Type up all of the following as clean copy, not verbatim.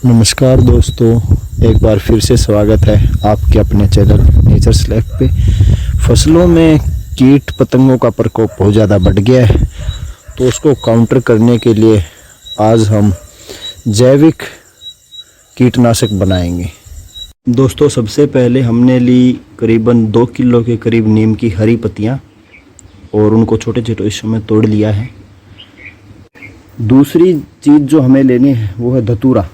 नमस्कार दोस्तों, एक बार फिर से स्वागत है आपके अपने चैनल नेचर्स लाइफ पे। फसलों में कीट पतंगों का प्रकोप बहुत ज़्यादा बढ़ गया है, तो उसको काउंटर करने के लिए आज हम जैविक कीटनाशक बनाएंगे। दोस्तों, सबसे पहले हमने ली करीबन 2 किलो के करीब नीम की हरी पत्तियाँ और उनको छोटे छोटे हिस्सों में तोड़ लिया है। दूसरी चीज़ जो हमें लेनी है वो है धतूरा।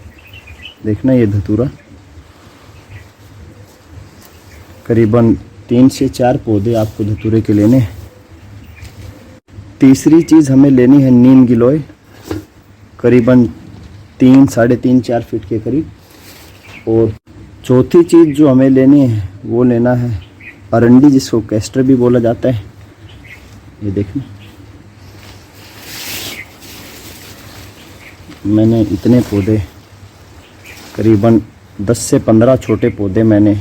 देखना, ये धतूरा करीबन 3 से 4 पौधे आपको धतूरे के लेने हैं। तीसरी चीज़ हमें लेनी है नीम गिलोय, करीबन 3, 3.5, 4 फीट के करीब। और चौथी चीज़ जो हमें लेनी है वो लेना है अरंडी, जिसको कैस्टर भी बोला जाता है। ये देखना, मैंने इतने पौधे, करीबन 10 से 15 छोटे पौधे मैंने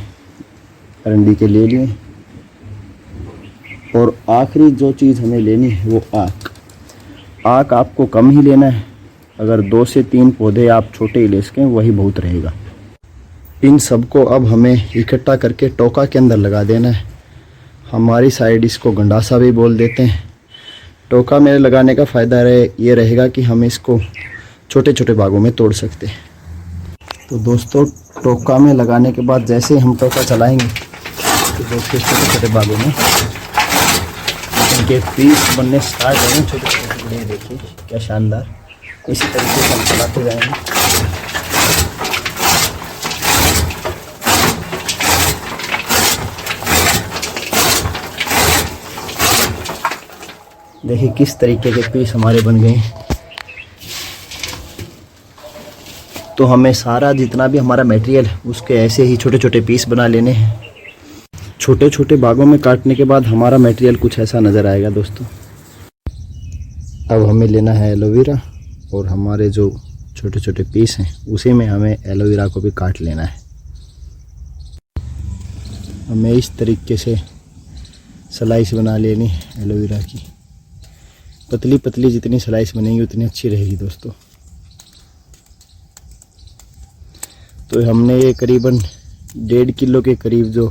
अरंडी के ले लिए। और आखिरी जो चीज़ हमें लेनी है वो आक। आक आपको कम ही लेना है, अगर 2 से 3 पौधे आप छोटे ही ले सकें वही बहुत रहेगा। इन सबको अब हमें इकट्ठा करके टोका के अंदर लगा देना है। हमारी साइड इसको गंडासा भी बोल देते हैं। टोका में लगाने का फ़ायदा ये रहेगा कि हम इसको छोटे छोटे भागों में तोड़ सकते हैं। तो दोस्तों, टोका में लगाने के बाद जैसे ही हम टोका चलाएंगे तो देखिए छोटे छोटे भागों में इनके पीस बनने स्टार्ट होंगे। छोटे छोटे टुकड़े देखिए क्या शानदार। इसी तरीके से हम चलाते जाएंगे। देखिए किस तरीके के पीस हमारे बन गए। तो हमें सारा जितना भी हमारा मटेरियल उसके ऐसे ही छोटे छोटे पीस बना लेने हैं। छोटे छोटे भागों में काटने के बाद हमारा मटेरियल कुछ ऐसा नज़र आएगा दोस्तों। अब हमें लेना है एलोवेरा, और हमारे जो छोटे छोटे पीस हैं उसी में हमें एलोवेरा को भी काट लेना है। हमें इस तरीके से स्लाइस बना लेनी है एलोवेरा की। पतली पतली जितनी स्लाइस बनेगी उतनी अच्छी रहेगी दोस्तों। तो हमने ये करीबन 1.5 किलो के करीब जो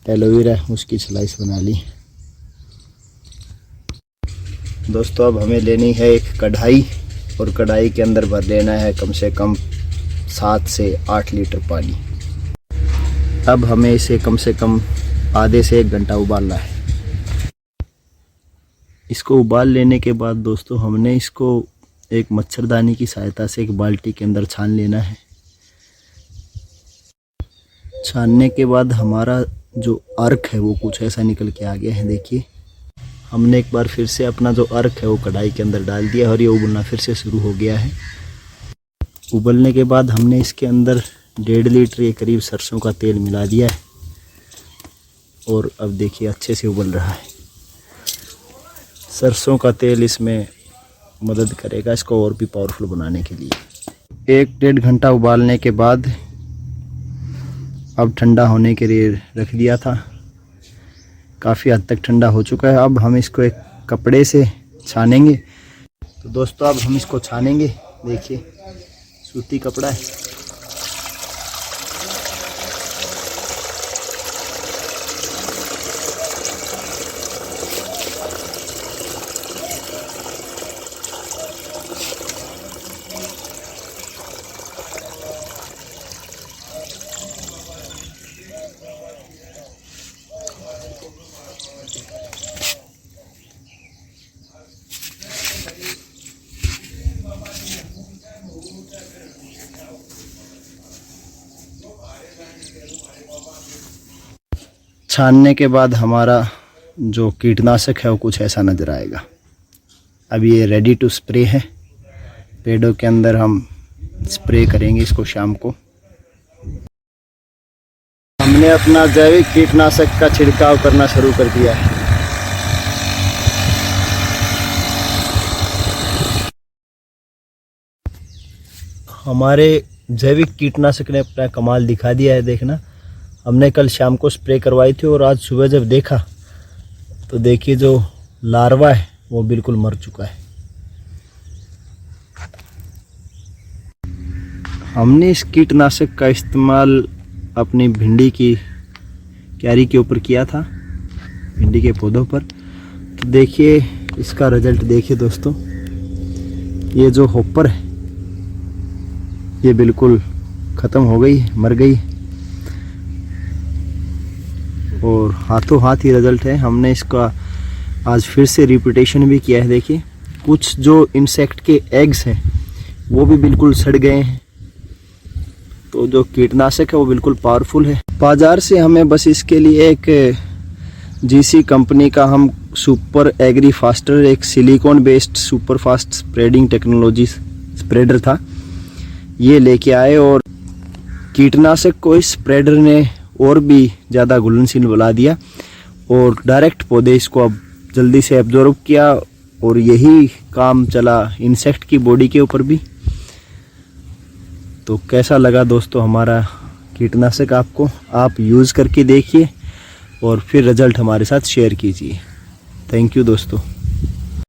एलोवेरा है उसकी स्लाइस बना ली दोस्तों। अब हमें लेनी है एक कढ़ाई, और कढ़ाई के अंदर भर लेना है कम से कम 7 से 8 लीटर पानी। अब हमें इसे कम से कम आधे से 1 घंटा उबालना है। इसको उबाल लेने के बाद दोस्तों हमने इसको एक मच्छरदानी की सहायता से एक बाल्टी के अंदर छान लेना है। छानने के बाद हमारा जो अर्क है वो कुछ ऐसा निकल के आ गया है। देखिए, हमने एक बार फिर से अपना जो अर्क है वो कढ़ाई के अंदर डाल दिया और ये उबलना फिर से शुरू हो गया है। उबलने के बाद हमने इसके अंदर 1.5 लीटर के करीब सरसों का तेल मिला दिया है, और अब देखिए अच्छे से उबल रहा है। सरसों का तेल इसमें मदद करेगा इसको और भी पावरफुल बनाने के लिए। 1-1.5 घंटा उबालने के बाद अब ठंडा होने के लिए रख दिया था। काफ़ी हद तक ठंडा हो चुका है। अब हम इसको एक कपड़े से छानेंगे। तो दोस्तों, अब हम इसको छानेंगे। देखिए, सूती कपड़ा है। छानने के बाद हमारा जो कीटनाशक है वो कुछ ऐसा नज़र आएगा। अब ये रेडी टू स्प्रे है। पेड़ों के अंदर हम स्प्रे करेंगे इसको शाम को। हमने अपना जैविक कीटनाशक का छिड़काव करना शुरू कर दिया है। हमारे जैविक कीटनाशक ने अपना कमाल दिखा दिया है। देखना, हमने कल शाम को स्प्रे करवाई थी और आज सुबह जब देखा तो देखिए जो लार्वा है वो बिल्कुल मर चुका है। हमने इस कीटनाशक का इस्तेमाल अपनी भिंडी की क्यारी के ऊपर किया था, भिंडी के पौधों पर। तो देखिए इसका रिजल्ट देखिए दोस्तों, ये जो हॉपर है ये बिल्कुल ख़त्म हो गई, मर गई, और हाथों हाथ ही रिजल्ट है। हमने इसका आज फिर से रिपीटेशन भी किया है। देखिए कुछ जो इंसेक्ट के एग्स हैं वो भी बिल्कुल सड़ गए हैं। तो जो कीटनाशक है वो बिल्कुल पावरफुल है। बाज़ार से हमें बस इसके लिए एक जीसी कंपनी का हम सुपर एग्री फास्टर, एक silicon based super fast spreading technology spreader था, ये लेके आए और कीटनाशक को इस स्प्रेडर ने और भी ज़्यादा घुलनशील बना दिया और डायरेक्ट पौधे इसको अब जल्दी से एब्जॉर्ब किया, और यही काम चला इंसेक्ट की बॉडी के ऊपर भी। तो कैसा लगा दोस्तों हमारा कीटनाशक आपको? आप यूज़ करके देखिए और फिर रिजल्ट हमारे साथ शेयर कीजिए। थैंक यू दोस्तों।